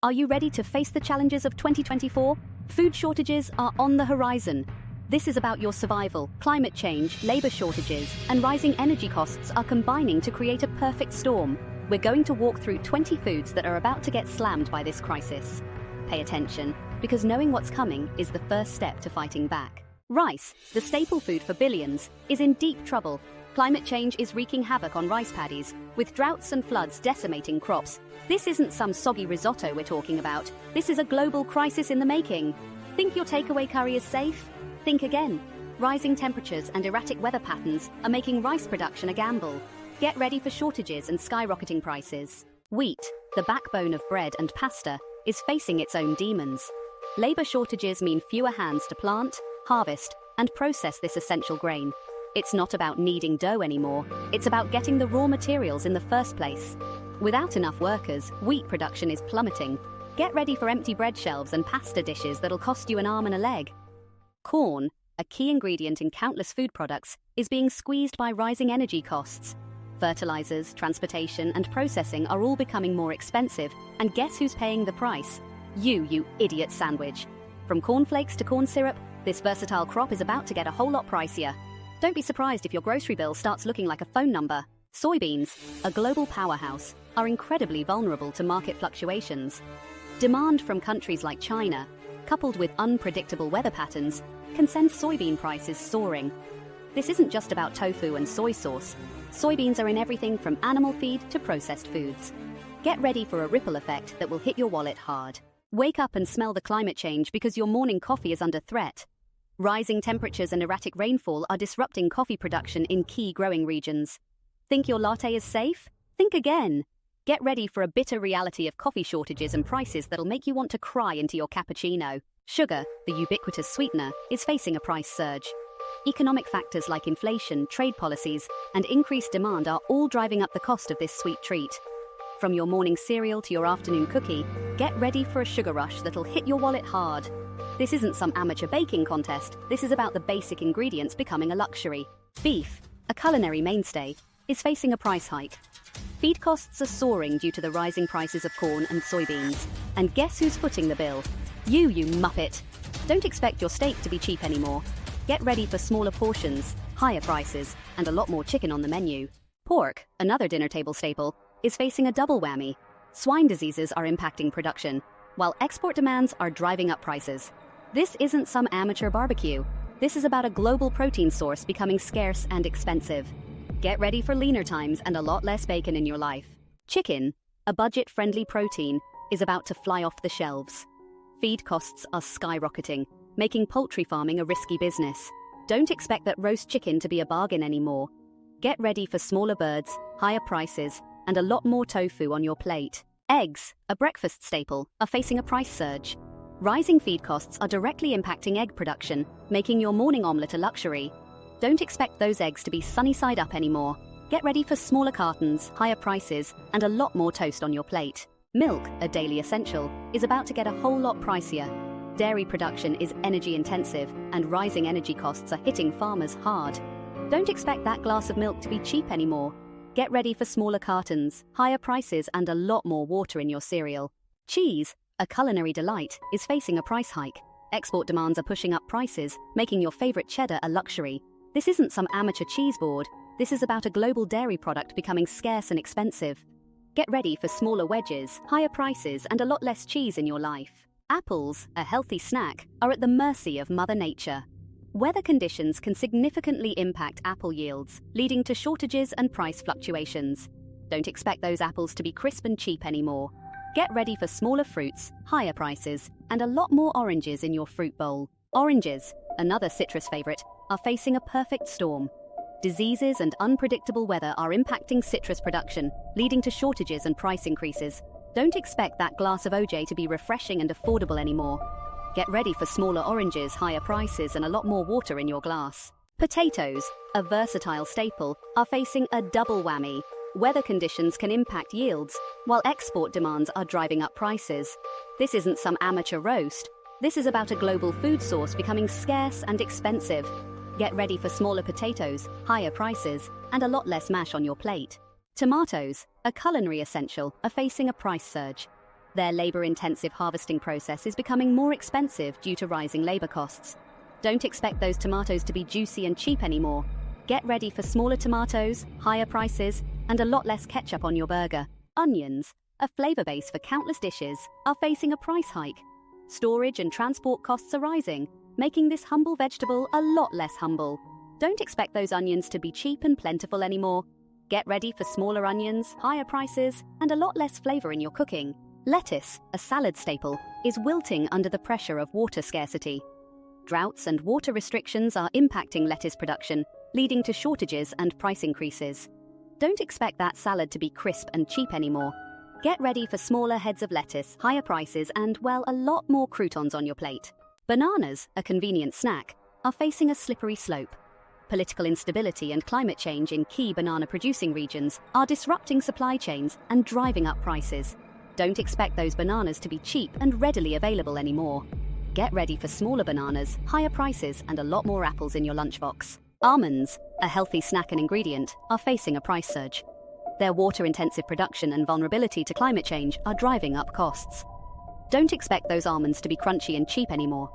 Are you ready to face the challenges of 2024? Food shortages are on the horizon. This is about your survival. Climate change, labor shortages, and rising energy costs are combining to create a perfect storm. We're going to walk through 20 foods that are about to get slammed by this crisis. Pay attention, because knowing what's coming is the first step to fighting back. Rice, the staple food for billions, is in deep trouble. Climate change is wreaking havoc on rice paddies, with droughts and floods decimating crops. This isn't some soggy risotto we're talking about. This is a global crisis in the making. Think your takeaway curry is safe? Think again. Rising temperatures and erratic weather patterns are making rice production a gamble. Get ready for shortages and skyrocketing prices. Wheat, the backbone of bread and pasta, is facing its own demons. Labor shortages mean fewer hands to plant, harvest, and process this essential grain. It's not about kneading dough anymore. It's about getting the raw materials in the first place. Without enough workers, wheat production is plummeting. Get ready for empty bread shelves and pasta dishes that'll cost you an arm and a leg. Corn, a key ingredient in countless food products, is being squeezed by rising energy costs. Fertilizers, transportation, and processing are all becoming more expensive, and guess who's paying the price? You idiot sandwich. From cornflakes to corn syrup, this versatile crop is about to get a whole lot pricier. Don't be surprised if your grocery bill starts looking like a phone number. Soybeans, a global powerhouse, are incredibly vulnerable to market fluctuations. Demand from countries like China, coupled with unpredictable weather patterns, can send soybean prices soaring. This isn't just about tofu and soy sauce. Soybeans are in everything from animal feed to processed foods. Get ready for a ripple effect that will hit your wallet hard. Wake up and smell the climate change because your morning coffee is under threat. Rising temperatures and erratic rainfall are disrupting coffee production in key growing regions. Think your latte is safe? Think again. Get ready for a bitter reality of coffee shortages and prices that'll make you want to cry into your cappuccino. Sugar, the ubiquitous sweetener, is facing a price surge. Economic factors like inflation, trade policies, and increased demand are all driving up the cost of this sweet treat. From your morning cereal to your afternoon cookie, get ready for a sugar rush that'll hit your wallet hard. This isn't some amateur baking contest. This is about the basic ingredients becoming a luxury. Beef, a culinary mainstay, is facing a price hike. Feed costs are soaring due to the rising prices of corn and soybeans. And guess who's footing the bill? You muppet. Don't expect your steak to be cheap anymore. Get ready for smaller portions, higher prices, and a lot more chicken on the menu. Pork, another dinner table staple, is facing a double whammy. Swine diseases are impacting production, while export demands are driving up prices. This isn't some amateur barbecue. This is about a global protein source becoming scarce and expensive. Get ready for leaner times and a lot less bacon in your life. Chicken, a budget-friendly protein, is about to fly off the shelves. Feed costs are skyrocketing, making poultry farming a risky business. Don't expect that roast chicken to be a bargain anymore. Get ready for smaller birds, higher prices, and a lot more tofu on your plate. Eggs, a breakfast staple, are facing a price surge. Rising feed costs are directly impacting egg production, making your morning omelette a luxury. Don't expect those eggs to be sunny side up anymore. Get ready for smaller cartons, higher prices, and a lot more toast on your plate. Milk, a daily essential, is about to get a whole lot pricier. Dairy production is energy intensive, and rising energy costs are hitting farmers hard. Don't expect that glass of milk to be cheap anymore. Get ready for smaller cartons, higher prices, and a lot more water in your cereal. Cheese, a culinary delight, is facing a price hike. Export demands are pushing up prices, making your favorite cheddar a luxury. This isn't some amateur cheese board. This is about a global dairy product becoming scarce and expensive. Get ready for smaller wedges, higher prices, and a lot less cheese in your life. Apples, a healthy snack, are at the mercy of Mother Nature. Weather conditions can significantly impact apple yields, leading to shortages and price fluctuations. Don't expect those apples to be crisp and cheap anymore. Get ready for smaller fruits, higher prices, and a lot more oranges in your fruit bowl. Oranges, another citrus favorite, are facing a perfect storm. Diseases and unpredictable weather are impacting citrus production, leading to shortages and price increases. Don't expect that glass of OJ to be refreshing and affordable anymore. Get ready for smaller oranges, higher prices, and a lot more water in your glass. Potatoes, a versatile staple, are facing a double whammy. Weather conditions can impact yields, while export demands are driving up prices. This isn't some amateur roast. This is about a global food source becoming scarce and expensive. Get ready for smaller potatoes, higher prices, and a lot less mash on your plate. Tomatoes, a culinary essential, are facing a price surge. Their labor-intensive harvesting process is becoming more expensive due to rising labor costs. Don't expect those tomatoes to be juicy and cheap anymore. Get ready for smaller tomatoes, higher prices, and a lot less ketchup on your burger. Onions, a flavor base for countless dishes, are facing a price hike. Storage and transport costs are rising, making this humble vegetable a lot less humble. Don't expect those onions to be cheap and plentiful anymore. Get ready for smaller onions, higher prices, and a lot less flavor in your cooking. Lettuce, a salad staple, is wilting under the pressure of water scarcity. Droughts and water restrictions are impacting lettuce production, leading to shortages and price increases. Don't expect that salad to be crisp and cheap anymore. Get ready for smaller heads of lettuce, higher prices, and, well, a lot more croutons on your plate. Bananas, a convenient snack, are facing a slippery slope. Political instability and climate change in key banana-producing regions are disrupting supply chains and driving up prices. Don't expect those bananas to be cheap and readily available anymore. Get ready for smaller bananas, higher prices, and a lot more apples in your lunchbox. Almonds, a healthy snack and ingredient, are facing a price surge. Their water-intensive production and vulnerability to climate change are driving up costs. Don't expect those almonds to be crunchy and cheap anymore.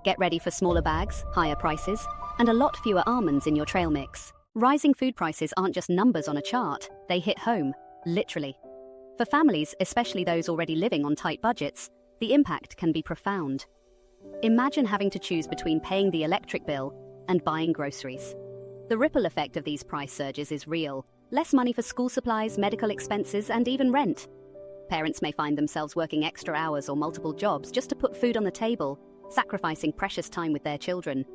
Get ready for smaller bags, higher prices, and a lot fewer almonds in your trail mix. Rising food prices aren't just numbers on a chart, they hit home, literally. For families, especially those already living on tight budgets, the impact can be profound. Imagine having to choose between paying the electric bill and buying groceries. The ripple effect of these price surges is real. Less money for school supplies, medical expenses, and even rent. Parents may find themselves working extra hours or multiple jobs just to put food on the table, sacrificing precious time with their children.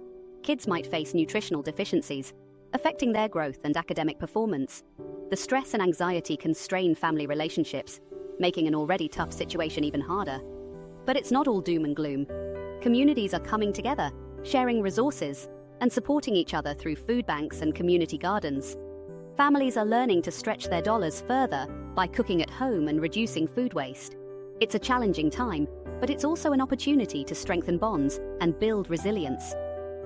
Kids might face nutritional deficiencies, affecting their growth and academic performance. The stress and anxiety can strain family relationships, making an already tough situation even harder. But it's not all doom and gloom. Communities are coming together, sharing resources, and supporting each other through food banks and community gardens. Families are learning to stretch their dollars further by cooking at home and reducing food waste. It's a challenging time, but it's also an opportunity to strengthen bonds and build resilience.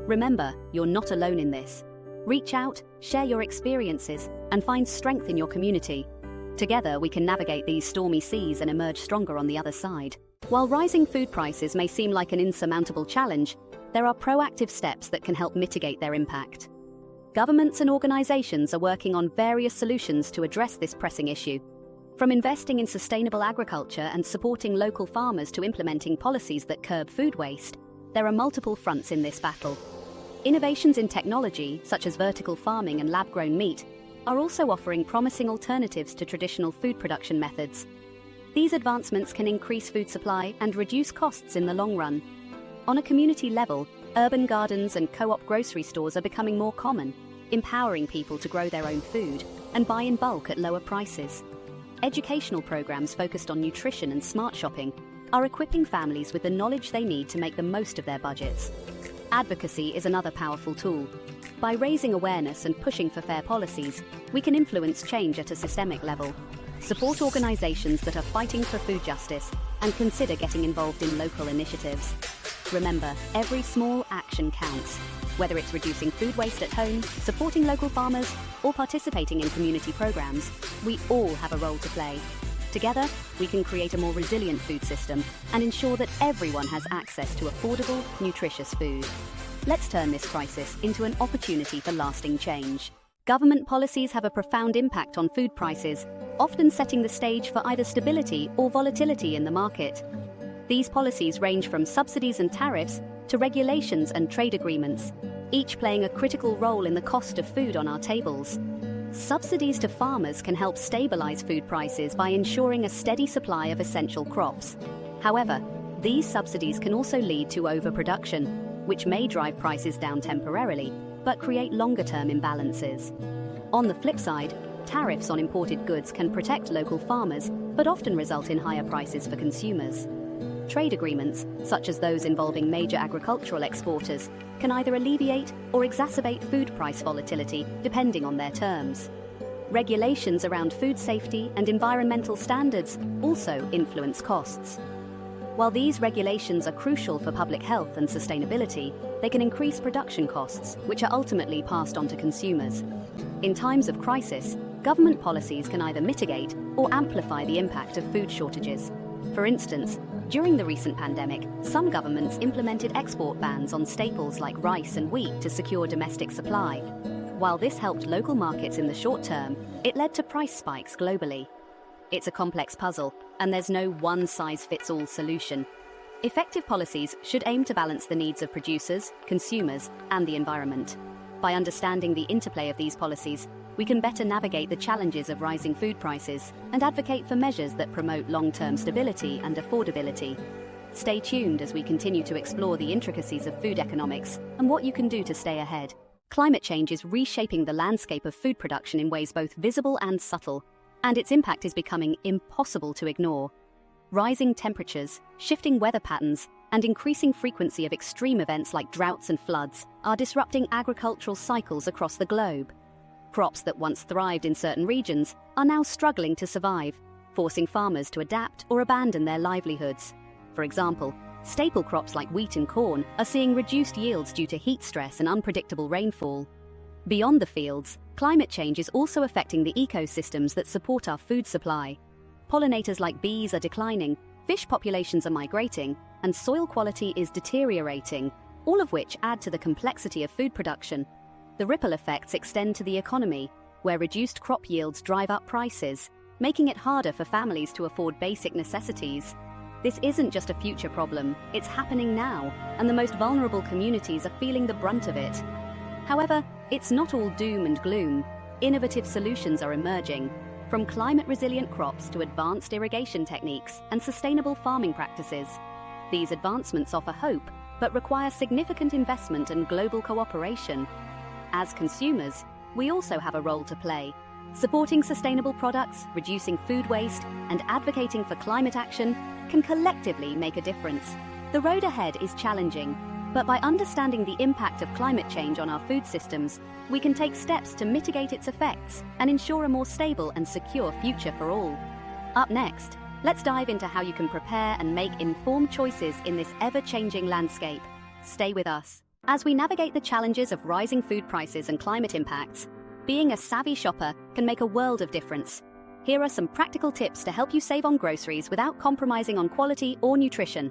Remember, you're not alone in this. Reach out, share your experiences, and find strength in your community. Together, we can navigate these stormy seas and emerge stronger on the other side. While rising food prices may seem like an insurmountable challenge, there are proactive steps that can help mitigate their impact. Governments and organizations are working on various solutions to address this pressing issue. From investing in sustainable agriculture and supporting local farmers to implementing policies that curb food waste, there are multiple fronts in this battle. Innovations in technology, such as vertical farming and lab-grown meat, are also offering promising alternatives to traditional food production methods. These advancements can increase food supply and reduce costs in the long run. On a community level, urban gardens and co-op grocery stores are becoming more common, empowering people to grow their own food and buy in bulk at lower prices. Educational programs focused on nutrition and smart shopping are equipping families with the knowledge they need to make the most of their budgets. Advocacy is another powerful tool. By raising awareness and pushing for fair policies, we can influence change at a systemic level. Support organizations that are fighting for food justice and consider getting involved in local initiatives. Remember, every small action counts. Whether it's reducing food waste at home, supporting local farmers, or participating in community programs, we all have a role to play. Together, we can create a more resilient food system and ensure that everyone has access to affordable, nutritious food. Let's turn this crisis into an opportunity for lasting change. Government policies have a profound impact on food prices, often setting the stage for either stability or volatility in the market. These policies range from subsidies and tariffs to regulations and trade agreements, each playing a critical role in the cost of food on our tables. Subsidies to farmers can help stabilize food prices by ensuring a steady supply of essential crops. However, these subsidies can also lead to overproduction, which may drive prices down temporarily, but create longer-term imbalances. On the flip side, tariffs on imported goods can protect local farmers, but often result in higher prices for consumers. Trade agreements, such as those involving major agricultural exporters, can either alleviate or exacerbate food price volatility depending on their terms. Regulations around food safety and environmental standards also influence costs. While these regulations are crucial for public health and sustainability, they can increase production costs, which are ultimately passed on to consumers. In times of crisis, government policies can either mitigate or amplify the impact of food shortages. For instance, during the recent pandemic, some governments implemented export bans on staples like rice and wheat to secure domestic supply. While this helped local markets in the short term, it led to price spikes globally. It's a complex puzzle, and there's no one-size-fits-all solution. Effective policies should aim to balance the needs of producers, consumers, and the environment. By understanding the interplay of these policies, we can better navigate the challenges of rising food prices and advocate for measures that promote long-term stability and affordability. Stay tuned as we continue to explore the intricacies of food economics and what you can do to stay ahead. Climate change is reshaping the landscape of food production in ways both visible and subtle, and its impact is becoming impossible to ignore. Rising temperatures, shifting weather patterns, and increasing frequency of extreme events like droughts and floods are disrupting agricultural cycles across the globe. Crops that once thrived in certain regions are now struggling to survive, forcing farmers to adapt or abandon their livelihoods. For example, staple crops like wheat and corn are seeing reduced yields due to heat stress and unpredictable rainfall. Beyond the fields, climate change is also affecting the ecosystems that support our food supply. Pollinators like bees are declining, fish populations are migrating, and soil quality is deteriorating, all of which add to the complexity of food production. The ripple effects extend to the economy, where reduced crop yields drive up prices, making it harder for families to afford basic necessities. This isn't just a future problem, it's happening now, and the most vulnerable communities are feeling the brunt of it. However, it's not all doom and gloom. Innovative solutions are emerging, from climate-resilient crops to advanced irrigation techniques and sustainable farming practices. These advancements offer hope, but require significant investment and global cooperation. As consumers, we also have a role to play. Supporting sustainable products, reducing food waste, and advocating for climate action can collectively make a difference. The road ahead is challenging, but by understanding the impact of climate change on our food systems, we can take steps to mitigate its effects and ensure a more stable and secure future for all. Up next, let's dive into how you can prepare and make informed choices in this ever-changing landscape. Stay with us. As we navigate the challenges of rising food prices and climate impacts, being a savvy shopper can make a world of difference. Here are some practical tips to help you save on groceries without compromising on quality or nutrition.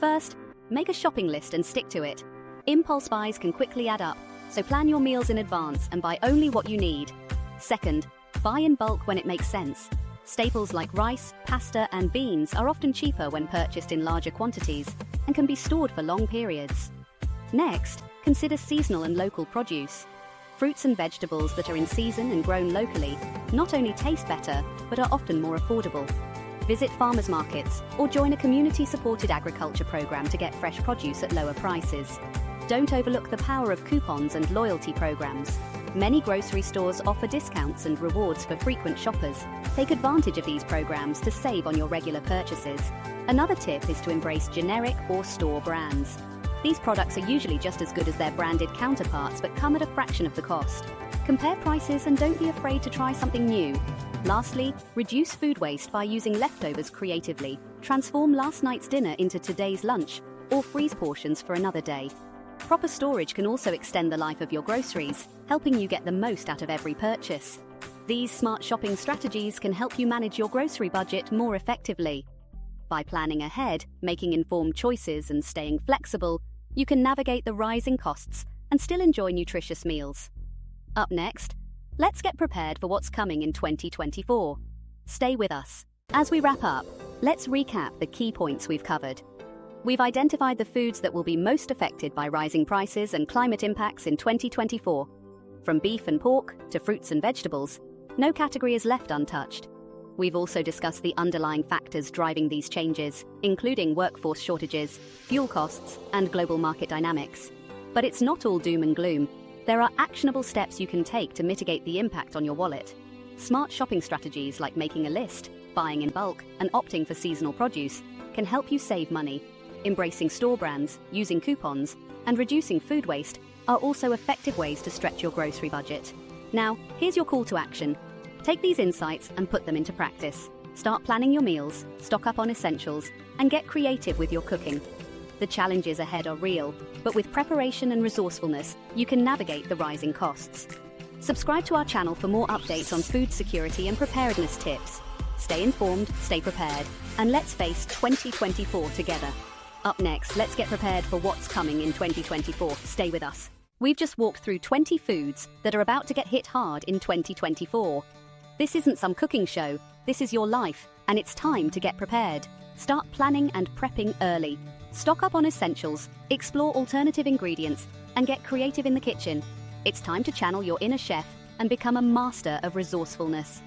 First, make a shopping list and stick to it. Impulse buys can quickly add up, so plan your meals in advance and buy only what you need. Second, buy in bulk when it makes sense. Staples like rice, pasta, and beans are often cheaper when purchased in larger quantities and can be stored for long periods. Next, consider seasonal and local produce. Fruits and vegetables that are in season and grown locally not only taste better, but are often more affordable. Visit farmers markets or join a community-supported agriculture program to get fresh produce at lower prices. Don't overlook the power of coupons and loyalty programs. Many grocery stores offer discounts and rewards for frequent shoppers. Take advantage of these programs to save on your regular purchases. Another tip is to embrace generic or store brands. These products are usually just as good as their branded counterparts, but come at a fraction of the cost. Compare prices and don't be afraid to try something new. Lastly, reduce food waste by using leftovers creatively. Transform last night's dinner into today's lunch, or freeze portions for another day. Proper storage can also extend the life of your groceries, helping you get the most out of every purchase. These smart shopping strategies can help you manage your grocery budget more effectively. By planning ahead, making informed choices, and staying flexible, you can navigate the rising costs and still enjoy nutritious meals. Up next, let's get prepared for what's coming in 2024. Stay with us. As we wrap up, let's recap the key points we've covered. We've identified the foods that will be most affected by rising prices and climate impacts in 2024. From beef and pork to fruits and vegetables, no category is left untouched. We've also discussed the underlying factors driving these changes, including workforce shortages, fuel costs, and global market dynamics. But it's not all doom and gloom. There are actionable steps you can take to mitigate the impact on your wallet. Smart shopping strategies like making a list, buying in bulk, and opting for seasonal produce can help you save money. Embracing store brands, using coupons, and reducing food waste are also effective ways to stretch your grocery budget. Now, here's your call to action. Take these insights and put them into practice. Start planning your meals, stock up on essentials, and get creative with your cooking. The challenges ahead are real, but with preparation and resourcefulness, you can navigate the rising costs. Subscribe to our channel for more updates on food security and preparedness tips. Stay informed, stay prepared, and let's face 2024 together. Up next, let's get prepared for what's coming in 2024. Stay with us. We've just walked through 20 foods that are about to get hit hard in 2024. This isn't some cooking show, this is your life, and it's time to get prepared. Start planning and prepping early. Stock up on essentials, explore alternative ingredients, and get creative in the kitchen. It's time to channel your inner chef and become a master of resourcefulness.